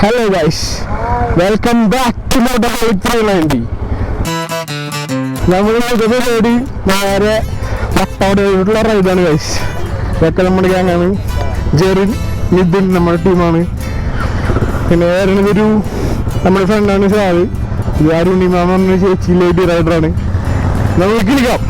Hello guys, welcome back to motor. നമ്മൾ പരിപാടി നേരെ വട്ടോടുള്ള റൈഡാണ് ഗൈസ്. ഇതൊക്കെ നമ്മുടെ ഗ്യാങ്ങാണ്. ജെറിൻ, നിതിൻ നമ്മുടെ ടീമാണ്. പിന്നെ വേറൊരു നമ്മുടെ ഫ്രണ്ടാണ് സാറ്. ഇത് അരുണിമ പറഞ്ഞ ചേച്ചി ലേഡി റൈഡറാണ്. നമുക്ക് കിളിക്കാം.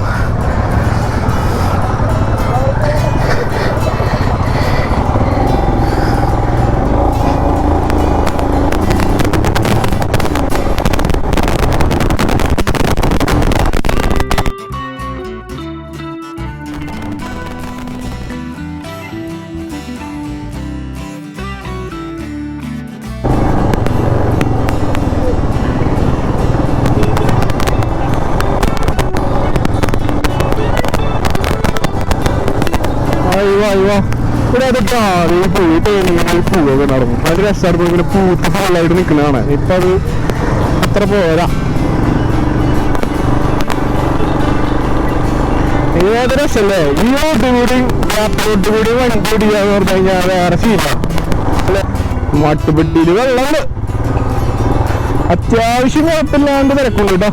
ഇവിടെ അതൊക്കെ ആദ്യം പോയിട്ട് പൂവൊക്കെ നടന്നു. അത് രസമായിരുന്നു. ഇങ്ങനെ പൂത്ത് ഫുള്ളായിട്ട് നിൽക്കുന്നതാണ്. ഇപ്പം അത് അത്ര പോരാ. ഏത് രസമല്ലേ ഈ റോട്ടുകൂടി റോട്ടുകൂടി വണ്ടി ഓടിക്കാന്ന് പറഞ്ഞു കഴിഞ്ഞാൽ വേറെ ഫീലാണ് അല്ലെ. മട്ടുപെട്ടിയിൽ വെള്ളമുണ്ട്, അത്യാവശ്യം കുഴപ്പമില്ലാണ്ട് തിരക്കുണ്ട് കേട്ടോ.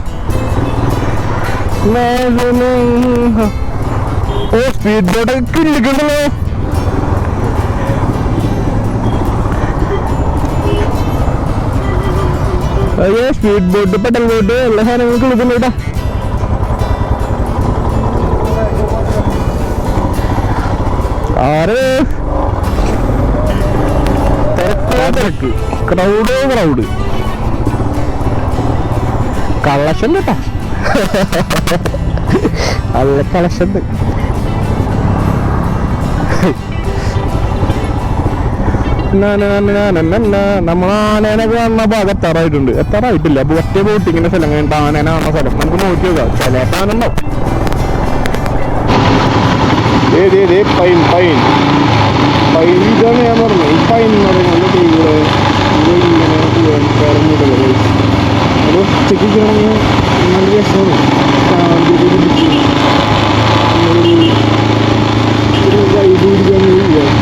ഓ, സ്പീഡ് ബോട്ടൊക്കെ കിള്ളിക്കണ്ടല്ലോ. അയ്യോ, സ്പീഡ് ബോട്ട്, പെട്ടൽ ബോട്ട്, എല്ലാ സാധനങ്ങളും കിളിക്കുന്നു കേട്ടോ. ആറ് തിരക്ക്, ക്രൗഡ് കളക്ഷൻ കേട്ടോ. നല്ല കളക്ഷൻ. നമ്മൾ ആനേനൊക്കെ കാണുന്ന ഭാഗം എത്താറായിട്ടുണ്ട്. എത്താറായിട്ടില്ല. അപ്പൊ ഒറ്റ ബോട്ടിങ്ങിന്റെ സ്ഥലം കഴിഞ്ഞിട്ട് ആനേന കാണുന്ന സ്ഥലം നമുക്ക് നോക്കി നോക്കാം. ചിലപ്പോൾ ആനുണ്ടാവും. പൈൻ ഇതാണ് ഞാൻ പറഞ്ഞത്. ഈ പൈൻ എന്ന് പറയുന്നത് ഇങ്ങനെ അത് ഉച്ചയ്ക്ക് നല്ല രസമാണ്. ഒരു വൈബ് പിടിക്കാൻ മൂലമാണ്.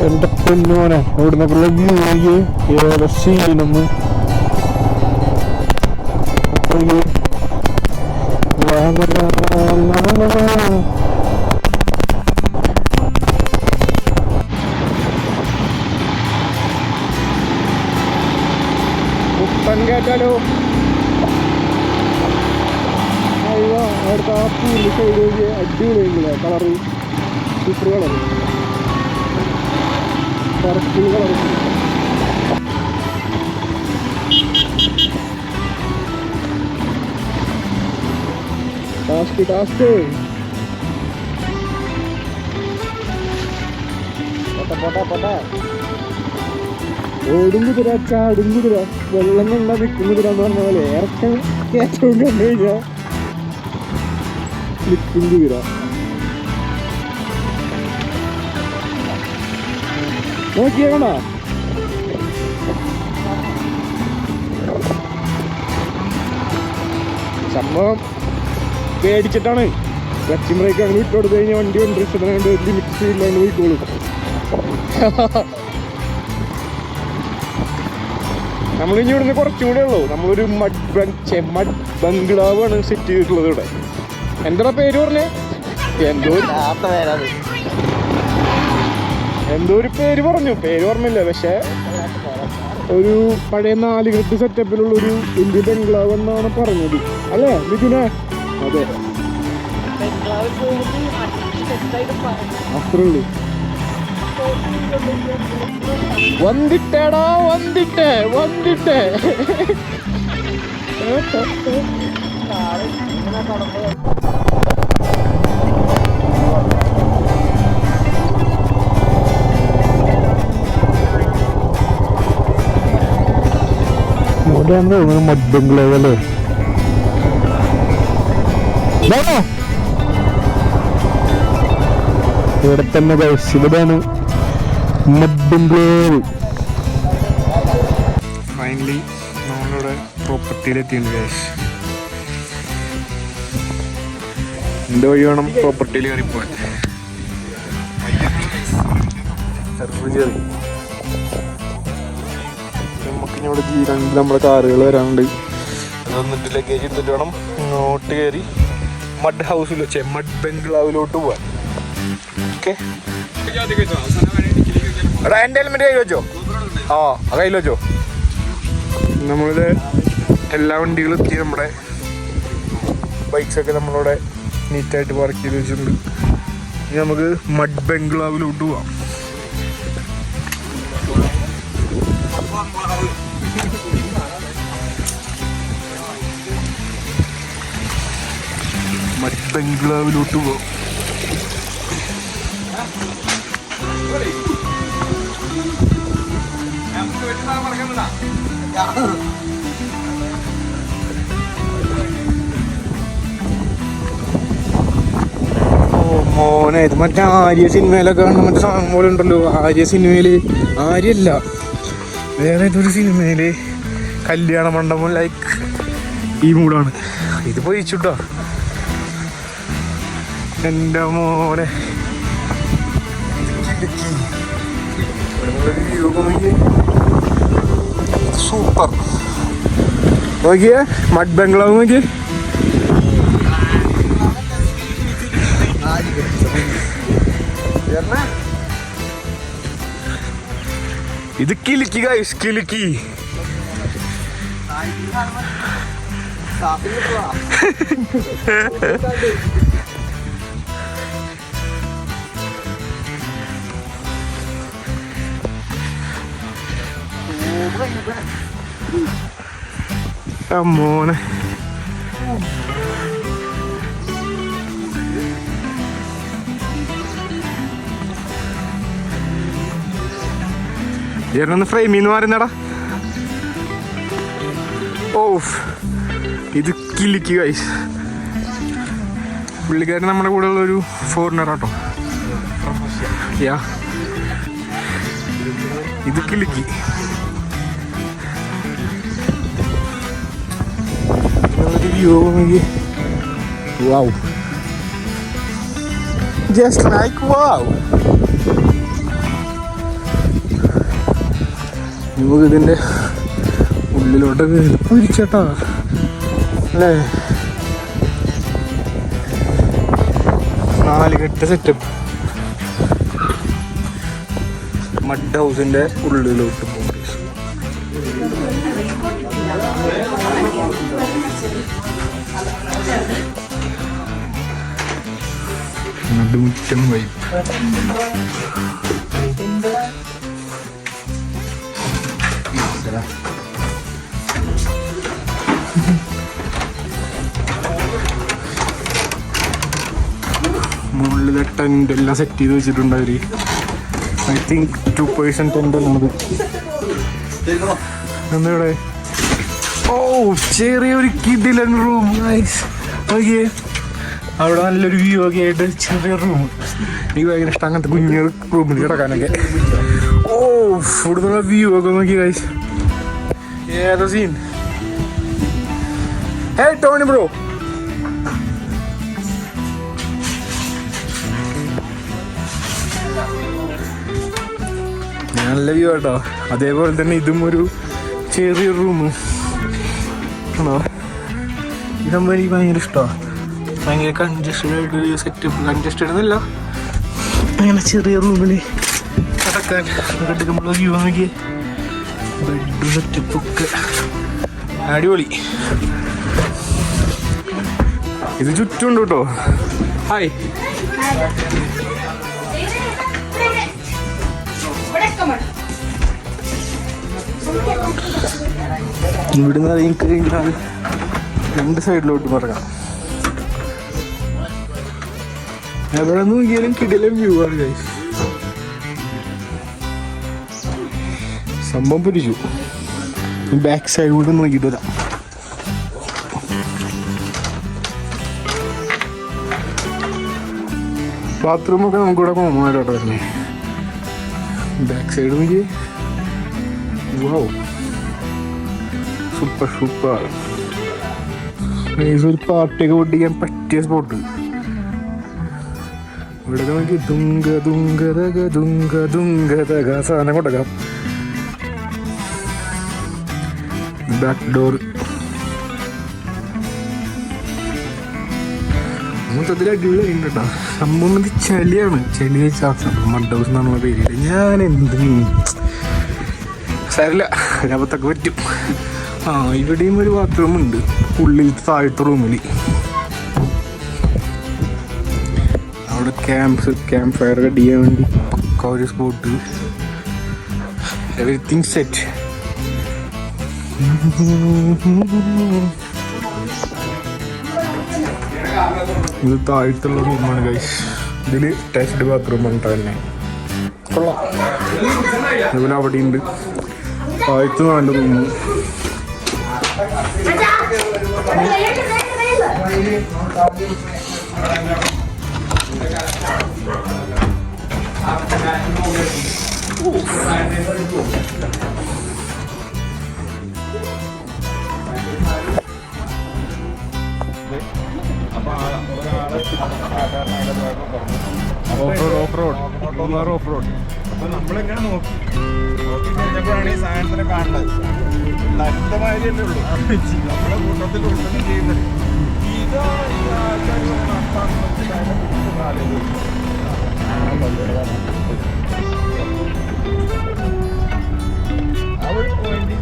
എന്റെ പൊന്നുമോനെ, ഇവിടുന്നൊക്കെയുള്ള വ്യൂ ഏറെ സീനൊന്ന് കേട്ടാലോ. അയ്യോ, അവിടുത്തെ ആ പൂല് സൈഡ് അടിപൊളിയെങ്കിലേ colour, super colour, correct colour. Task പോട്ടെ ഓടും കുതിര, ചാടും കുതിര, വെള്ളം കണ്ടാ നിൽക്കും കുതിര എന്ന് പറഞ്ഞ പോലെ ഇറക്കം കയറ്റവും കണ്ടു കഴിഞ്ഞാ നിൽക്കും കുതിര. നോക്കിയാണോ സംഭവം? പേടിച്ചിട്ടാണ്. ക്ലച്ച് ബ്രേക്ക് അങ്ങനെ ഇട്ട് കൊടുത്തു കഴിഞ്ഞാൽ വണ്ടി ഇൻട്രസ്റ്റ് ലിമിറ്റ് സ്പീഡിലാണ്ട് പോയിക്കോളും. നമ്മളിനി ഇവിടുന്ന് കുറച്ചുകൂടെ ഉള്ളൂ. നമ്മളൊരു മഡ് ബംഗ്ലാവാണ് സെറ്റ് ചെയ്തിട്ടുള്ളത് ഇവിടെ. എന്താ പേര് പറഞ്ഞേ? എന്തോ ഒരു പേര് പറഞ്ഞു, പേര് ഓർമ്മയില്ല. പക്ഷെ ഒരു പഴയ 4 ഗ്രിഡ് സെറ്റപ്പിലുള്ളൊരു ഇന്ത്യൻ ബംഗ്ലാവ് എന്നാണ് പറഞ്ഞത് അല്ലേ ലിജുനെ? അതെ, അത്രേ ഉള്ളൂ. വന്നിട്ടേടാ, വന്നിട്ടേ മഡ് ബംഗ്ലാവ് അല്ലേ? ഇവിടെ തന്നെ ഗൈസ്, ഇവിടെയാണ് മഡ്ബംഗ്ലോവ്. ഫൈനലി നമ്മളിവിടെ പ്രോപ്പർട്ടിയിലെത്തിയുണ്ട് ഗൈസ്. എന്ത് വഴി വേണം പ്രോപ്പർട്ടിയിൽ കയറിപ്പോവാൻ? നമുക്കിവിടെ രണ്ട് നമ്മുടെ കാറുകൾ വരാനുണ്ട്. അത് വന്നിട്ട് ലഗേജ് എടുത്തിട്ട് വേണം ഇങ്ങോട്ട് കയറി മഡ് ഹൗസിൽ വെച്ചേ മഡ് ബംഗ്ലാവിലോട്ട് പോവാൻ. ഓക്കെ, എൻ്റെ ഹെൽമെറ്റ് കയ്യിൽ വെച്ചോ. കയ്യിൽ വെച്ചോ. നമ്മളിത് എല്ലാ വണ്ടികളും എത്തി. നമ്മുടെ ബൈക്സൊക്കെ നമ്മളിവിടെ നീറ്റായിട്ട് പാർക്ക് ചെയ്ത് വെച്ചിട്ടുണ്ട്. ഇനി നമുക്ക് മഡ് ബംഗ്ലാവിലോട്ട് പോവാം. മഡ് ബംഗ്ലാവിലോട്ട് പോവാം. മോനെ, ഇത് മറ്റേ ആര്യ സിനിമയിലൊക്കെ കാണുന്ന മറ്റേ സാധനം പോലെ ഉണ്ടല്ലോ. ആര്യ സിനിമയില്, ആര്യല്ല വേറെ ഏതൊരു സിനിമയില് കല്യാണ മണ്ഡപം ലൈക്ക് ഈ മൂടാണ്. ഇത് പോയിച്ചുട്ടോ എൻ്റെ മോനെ. സൂപ്പർ. നോക്കിയേ മഡ് ബംഗ്ലാവ് നോക്കിയേ. ഇത് കിലുക്കി ഗൈസ്, കിലുക്കി. മോനെ, ചേട്ടനൊന്ന് ഫ്രെയിമിന്ന് മാറുന്നടാ. ഓ, ഇത് കിലുക്കി ഗൈസ്. പുള്ളിക്കാരൻ നമ്മുടെ കൂടെ ഉള്ളൊരു ഫോറിനർ ആട്ടോ. യാ, ഇത് കിലുക്കി. Wow, just like wow. നമുക്ക് ഇതിൻ്റെ ഉള്ളിലോട്ടൊക്കെ പിടിച്ചേട്ടാ അല്ലേ. 4 കെട്ട് സെറ്റപ്പ് മഡ് ഹൗസിൻ്റെ ഉള്ളിലോട്ട് പോകും. നടുമുറ്റം വൈബ്. മുകളിലെ ടെൻ്റ് എല്ലാം സെറ്റ് ചെയ്ത് വെച്ചിട്ടുണ്ട് അവർ. ഐ തിങ്ക് 2% ടെൻ്റ് എല്ലാം. എന്നിവിടെ ചെറിയൊരു കിടിലൻ റൂം. നോക്കിയേ, അവിടെ നല്ലൊരു വ്യൂ ഒക്കെ ആയിട്ട് ചെറിയ റൂം. എനിക്ക് ഭയങ്കര ഇഷ്ടം അങ്ങനത്തെ കുഞ്ഞു റൂമിൽ കിടക്കാനൊക്കെ. ഇവിടുന്നുള്ള വ്യൂ ഒക്കെ നോക്കി ഗൈസ്. ഏതാ സീൻ. ഹേ ടോണി ബ്രോ, നല്ല വ്യൂ കേട്ടോ. അതേപോലെ തന്നെ ഇതും ഒരു ചെറിയ റൂം ആണോ. ഇതാകുമ്പോൾ എനിക്ക് ഭയങ്കര ഇഷ്ടമാണ്. ഭയങ്കര കൺജസ്റ്റഡ് ആയിട്ടൊരു സെറ്റപ്പ്. കൺജസ്റ്റഡ് എന്നല്ല, അങ്ങനെ ചെറിയ റൂമിൽ കിടക്കാൻ നമ്മൾ വ്യൂ നോക്കി. ബെഡ് സെറ്റപ്പൊക്കെ അടിപൊളി. ഇത് ചുറ്റുണ്ട് കേട്ടോ. ഹായ്, ഇവിടുന്ന് ഇറങ്ങി കഴിഞ്ഞാൽ 2 സൈഡിലോട്ട് മറങ്ങാം. എവിടെ നോക്കിയാലും കിടിലൻ വ്യൂ ആണ് ഗൈസ്. സംഭവം പിടിച്ചു. ബാക്ക് സൈഡ് കൂടെ നോക്കിയിട്ട് വരാം. ബാത്റൂമൊക്കെ നമുക്കിവിടെ കോമൺ ആയിട്ടോ വരുന്നത്. ബാക്ക് സൈഡ് നോക്കി. Wow, super super. ഒരു പാർട്ടിയൊക്കെ പൊട്ടിക്കാൻ പറ്റിയ സ്പോട്ട്. ഇവിടെ നോക്കി ദുങ്ക ദുങ്കതക ദുങ്ക ദുങ്കതക സാധനം കൊണ്ടേക്കാം. ബാക്ക് ഡോർ മൊത്തത്തിൽ അടിപൊളിയുണ്ട് കേട്ടോ. സംഭവം ഇത് ചളിയാണ്. ചളി മഡ് ഹൗസ് എന്നുള്ള പേര്. ഞാൻ എന്ത് സാരില്ല, അബദ്ധമൊക്കെ പറ്റും. ഇവിടെയും ഒരു ബാത്റൂം ഉണ്ട് ഉള്ളിൽ താഴത്തെ റൂമിൽ. അവിടെ ക്യാമ്പ് ഫയർ കട്ട് ചെയ്യാൻ വേണ്ടി പക്ക ഒരു സ്പോട്ട്. Everything set. ഇത് താഴത്തുള്ള റൂമാണ് ഗൈസ്. ഇതിൽ അറ്റാച്ച്ഡ് ബാത്റൂം ആണ് തന്നെ. കൊള്ളാം. അതുപോലെ അവിടെ ഉണ്ട് താഴത്ത് വേണ്ട റൂം. ഓഫ് റോഡ് അപ്പൊ നമ്മളിങ്ങനെ നോക്കി കഴിഞ്ഞപ്പോഴാണ് ഈ സാധനത്തിനെ കാണുന്നത്. നഷ്ടമായതല്ലേ ഉള്ളൂ നമ്മളെ കൂട്ടത്തിൽ ഉൾപ്പെടുന്ന ചെയ്യുന്നത്. ഇതാ ഈ ആൾക്കാർ ആ ഒരു പോയിന്റിൽ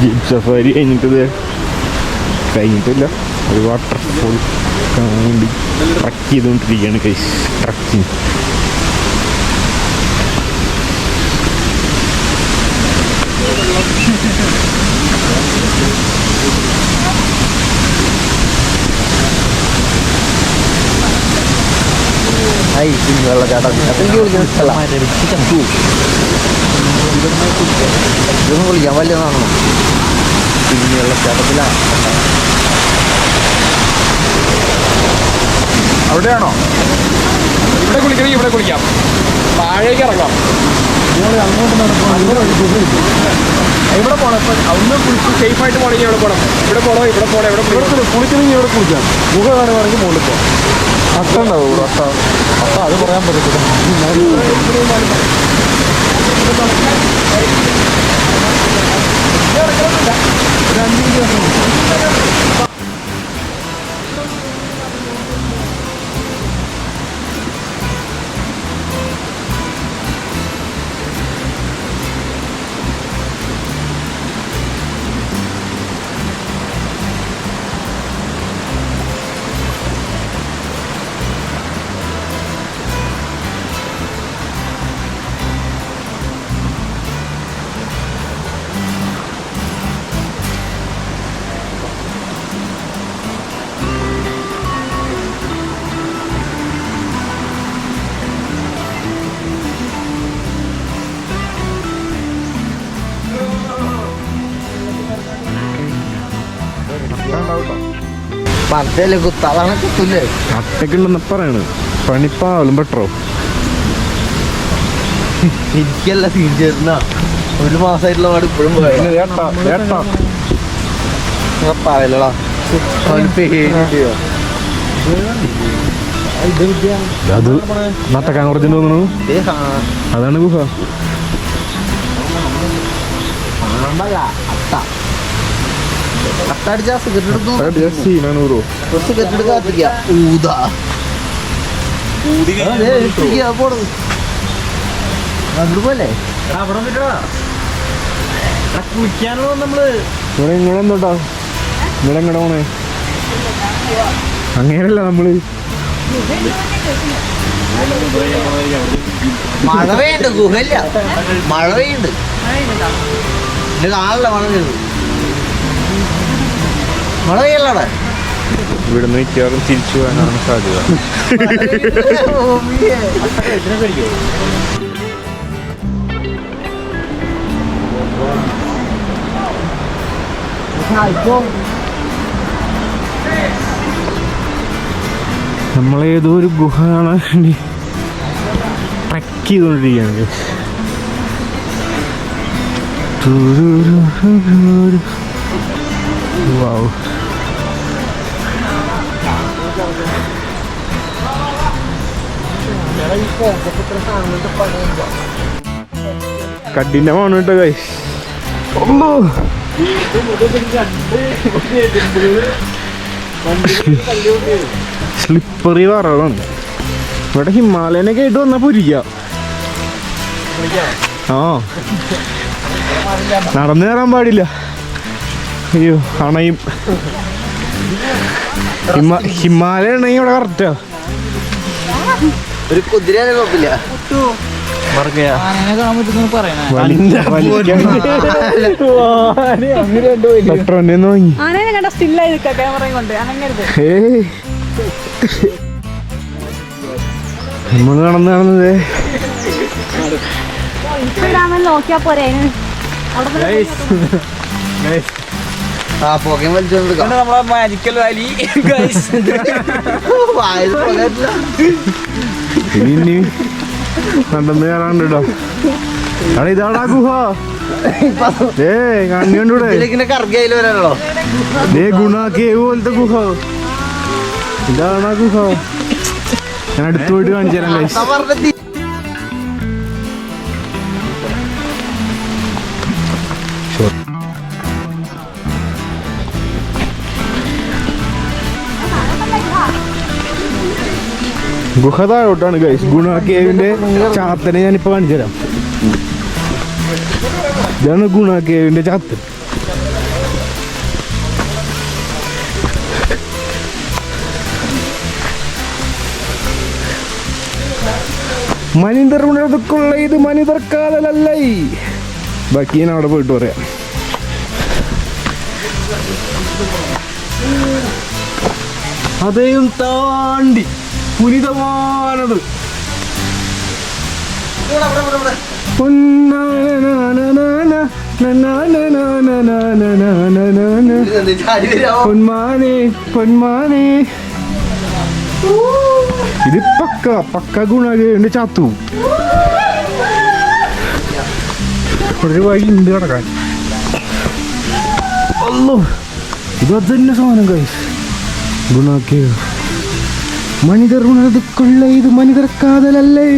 ജീപ്പ് സഫാരി കഴിഞ്ഞിട്ടില്ല. ഒരു വാട്ടർഫോൾ കാണാൻ വേണ്ടി ട്രക്ക് ചെയ്തുകൊണ്ടിരിക്കുകയാണ് കൈസ്. ട്രക്കിങ് വെള്ളച്ചാട്ടം ഇതൊന്നും കുളിക്കാൻ വല്ലതാണോ? പിന്നെ വെള്ളച്ചാട്ടത്തിലാണ്. അവിടെയാണോ? ഇവിടെ കുളിക്കണമെങ്കിൽ ഇവിടെ കുളിക്കാം. താഴേക്ക് ഇറങ്ങാം. ഇവിടെ പോകണം. ഇപ്പം അന്ന് കുളിച്ച് സേഫായിട്ട് പോകണമെങ്കിൽ ഇവിടെ പോകണം. ഇവിടെ പോകണോ? ഇവിടെ പോകണം. ഇവിടെ കുളിക്കണമെങ്കിൽ ഇവിടെ കുളിക്കാം. ഗുഹ കാണുകയാണെങ്കിൽ മുകളിൽ പോകാം. അട്ട ഉണ്ടാവും. അട്ട അത് പറയാൻ പറ്റത്തില്ല. പത്തല്ലേ കുത്താളാണ് കുത്തൂല്ലേ? അട്ടക്കുണ്ടെന്ന് പറയണ്. പണിപ്പാവലും പെട്ടോ. എനിക്കല്ല സീൻ ചേർന്ന ഒരു മാസമായിട്ടുള്ള പാട് ഇപ്പോഴും പറയലടാ. അത് നട്ടക്കാൻ കുറച്ച് തോന്നുന്നു. അതാണ് ഗുഹ. പറമ്പല്ല അട്ട അട്ട അടിച്ചാ സിഗരറ്റ് എടുക്കും സീനാണ് ബ്രോ. സിഗരറ്റ് എടുക്കാൻ കത്തിക്കുക ഊതാ പോടും പോലെ കുളിക്കാനുള്ള നമ്മള് ഇവിടെ ഇങ്ങനെ എന്തോട്ടാ ഇവിടെ എങ്ങടെ പോണേ? അങ്ങനെയല്ല നമ്മള് മഴ പെയ്യുണ്ട് ഗുഹയില്ല മഴ പെയ്യുണ്ട് എന്റെ കാണില്ല മഴ പെയ്യുന്നത് മഴ പെയ്യല്ലേ ഇവിടുന്ന് മിക്കവാറും തിരിച്ചു പോകാനാണ് സാധ്യത. നമ്മളേതോ ഒരു ഗുഹ കാണാൻ വേണ്ടി ട്രക്ക് ചെയ്തുകൊണ്ടിരിക്കുകയാണ്. വൗ. കഠിനമാണ് കേട്ടോ ഗൈസ്. സ്ലിപ്പറി വറകളാണ് ഇവിടെ. ഹിമാലയനൊക്കെ ആയിട്ട് വന്നാൽ പൊരിക്കാം. ആ നടന്നു കയറാൻ പാടില്ല. അയ്യോ അണയും. ഹിമാലയ ഉണ്ടെങ്കിൽ ഇവിടെ കറക്റ്റാ. ഒരു കുതിരയാണ് കുഴപ്പമില്ല നമ്മള് നടന്നത് നോക്കിയാ പോരെ. ആ പോകെ വലിച്ചോണ്ടെടുക്കാം നമ്മളെ മാജിക്കൽ വാലി ഇനി നടന്ന് കയറാണ്ട് കേട്ടോ. ഇതാടാ ഗുഹ. കണ്ണി കണ്ടൂടെ? കറക്കയില് വരാനോ ഗുണ കേവ് പോലത്തെ ഗുഹ. ഇതാണ് ഗുഹ. ഞാൻ അടുത്ത് പോയിട്ട് കാണിച്ചു തരാം ഗൈസ്. ഗുഹ താഴോട്ടാണ് ഗൈസ്. ഗുണ കേവിന്റെ ചാത്തനെ ഞാനിപ്പോ കാണിച്ചു തരാം. ഇതാണ് ഗുണ കേവിന്റെ ചാത്തൻ. മനിതർക്കൊള്ള ഇത് മനിതർക്കാലല്ലേ. ബാക്കി ഞാൻ അവിടെ പോയിട്ട് പറയാം. അതേയും താണ്ടി പുനിതമാനത് പൊന്മാനെ പൊന്മാനെ. ഇത് പക്ക ഗുണകേവിന്റെ ചാത്തു. ഒരു വഴി ഉണ്ട് കിടക്കാൻ. അല്ലോ ഇത് അത് തന്നെ സാധനം കൈസ്. ഗുണകേവ്. മനിതർ ഉണർന്നുകൊള്ള ഇത് മനിതർക്കാതലല്ലേ.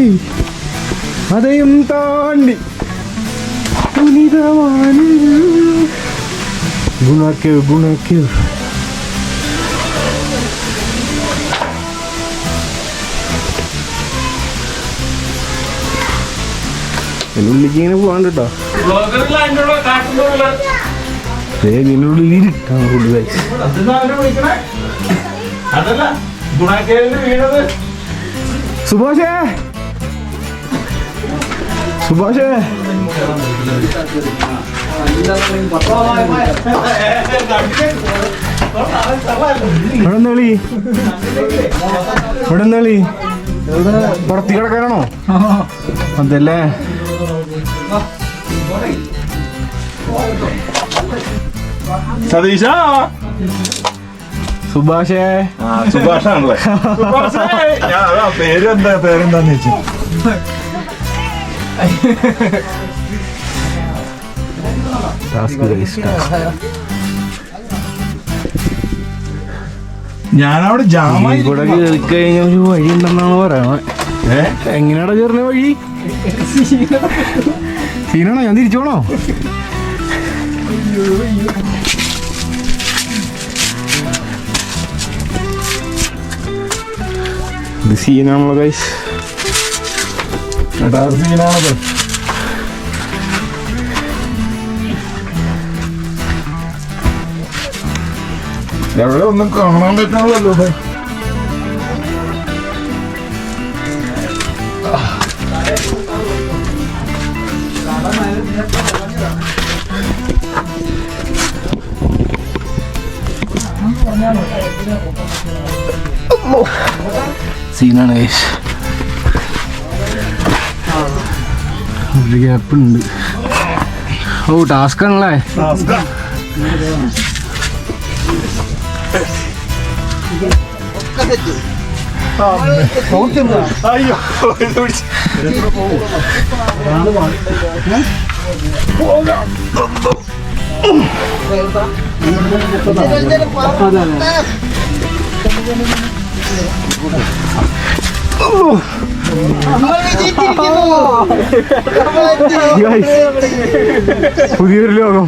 അതേയും താണ്ടി പുനിതമാണ് ഗുണകേവ്. ഗുണകേവ് ഇതിനുള്ളിലേക്ക് ഇങ്ങനെ പോകാണ്ട് കേട്ടോ. ഇതിനുള്ളിൽ ഇരിക്കാൻ കൂടുതൽ. സുഭാഷേ സുഭാഷേ ഇവിടെ നളി ഇവിടെ നളി പുറത്തി കിടക്കാനാണോ? അതല്ലേ സതീശ. സുഭാഷേ. സുഭാഷാണല്ലേ? പേരെന്താന്ന് വെച്ചു. ഞാനവിടെ ജാമായി ഇവിടെ കയറി കഴിഞ്ഞ ഒരു വഴി ഉണ്ടെന്നാണ് പറയണത്. എങ്ങനെയാടാ ചേർന്ന വഴി? സീനാണോ? ഞാൻ തിരിച്ചോണോ? ഇത് സീനാണല്ലോ ഗൈസ്. സീനാണത്. എവിടെ ഒന്നും കാണാൻ പറ്റണല്ലോ. സീനാണ് ഗൈസ്. ഒരു ഗ്യാപ്പ് ഉണ്ട്. ഓ ടാസ്ക് ആണല്ലേ. അയ്യോ പുതിയൊരു ലോകം.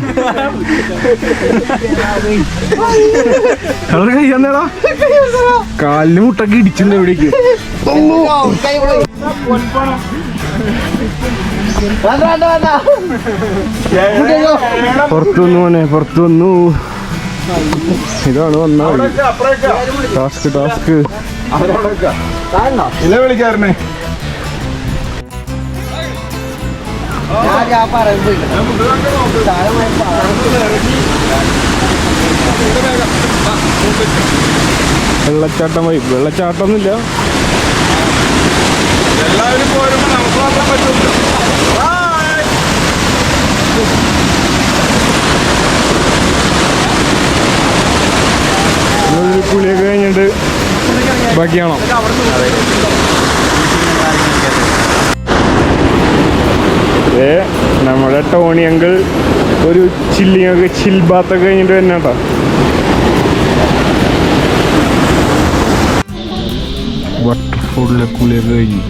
കഴിയാന്നേടാ. കാലിന് മുട്ടൊക്കെ ഇടിച്ചിട്ടുണ്ട് എവിടേക്ക്. പുറത്തു വന്നു മോനെ, പുറത്തു വന്നു. ഇതാണ് വന്ന ടാസ്ക് ടാസ്ക്. ഇല്ല വിളിക്കാരനെ വെള്ളച്ചാട്ടം പോയി. വെള്ളച്ചാട്ടമൊന്നുമില്ല. എല്ലാവരും പോരുമ്പോ നമുക്ക് മാത്രം പറ്റില്ല. കുളിയൊക്കെ കഴിഞ്ഞിട്ട് ബാക്കിയാണോ? നമ്മുടെ ടോണി അങ്കിൾ ഒരു ചില്ലിങ്ങൊക്കെ ചിൽ ബാത്തൊക്കെ കഴിഞ്ഞിട്ട് തന്നെ കേട്ടോ. വാട്ടർഫോളിലെ കുളിയൊക്കെ കഴിഞ്ഞു.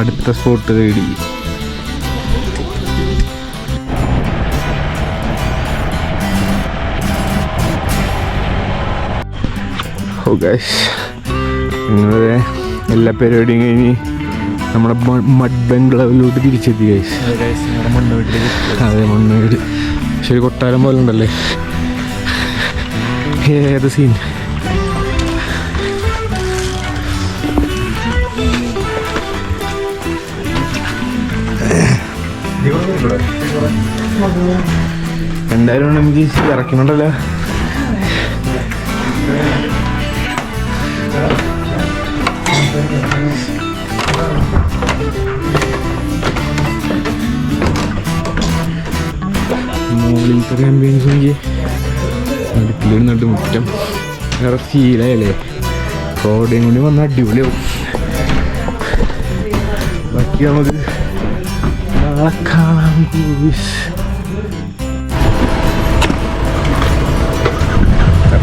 അടുത്ത സ്പോട്ട് തേടി. ഓ ഗൈസ്, നിങ്ങളുടെ എല്ലാ പരിപാടിയും കഴിഞ്ഞ് നമ്മുടെ മഡ് ബംഗ്ലാവിലോട്ട് തിരിച്ചെത്തി ഗൈസ്. അതെ, മണ്ണ് വീട്. പക്ഷെ ഒരു കൊട്ടാരം പോലെ ഉണ്ടല്ലേ. ഏത് സീൻ. എന്തായാലും നമുക്ക് ഇറക്കുന്നുണ്ടല്ലോ. മോളിലത്തെ ആംബിയൻസ് എനിക്ക് അടുപ്പിലിരുന്നിട്ട് മുറ്റം വേറെ ഫീലായല്ലേ. കോടയും കൂടി വന്നാൽ അടിപൊളിയാവും. ബാക്കി നമുക്ക് നാളെ കാണാം.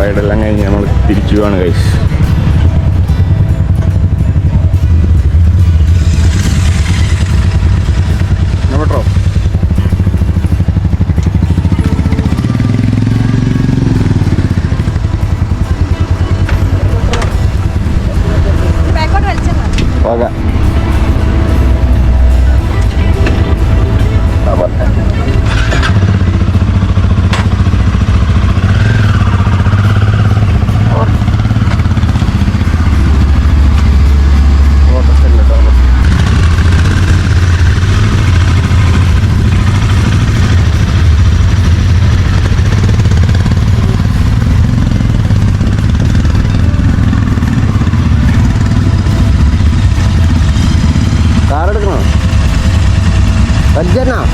റൈഡെല്ലാം കഴിഞ്ഞ് നമ്മൾ തിരിച്ചു പോവാണ് ഗൈസ്. കേട്ടോ പോകാം. Jangan.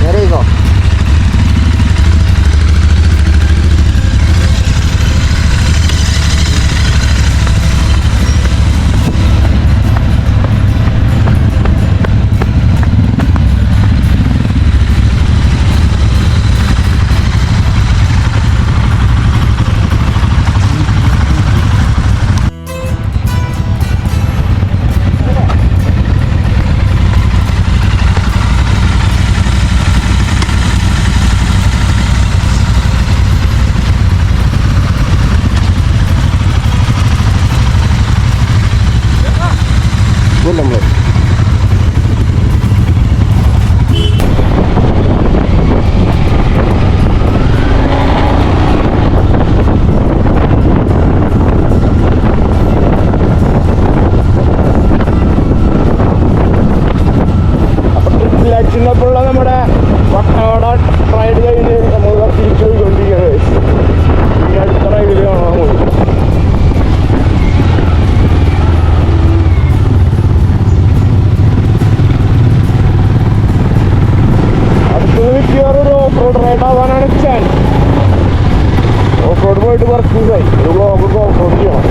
Dari kok. പോയിട്ട് കുറച്ച് ദിവസമായി ഒരു ബ്ലോഗ് ഓഫ് റോഡ് ചെയ്യണം.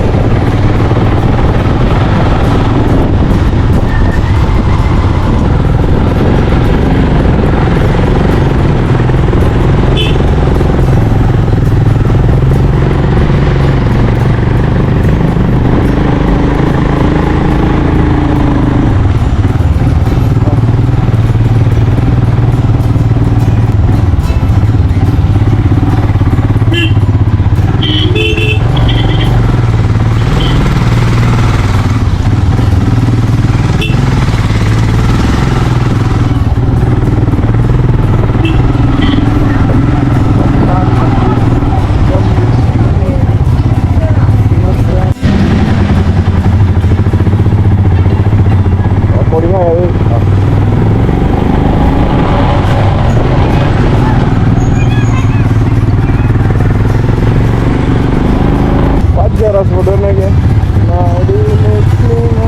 Rasmussen again. Now do you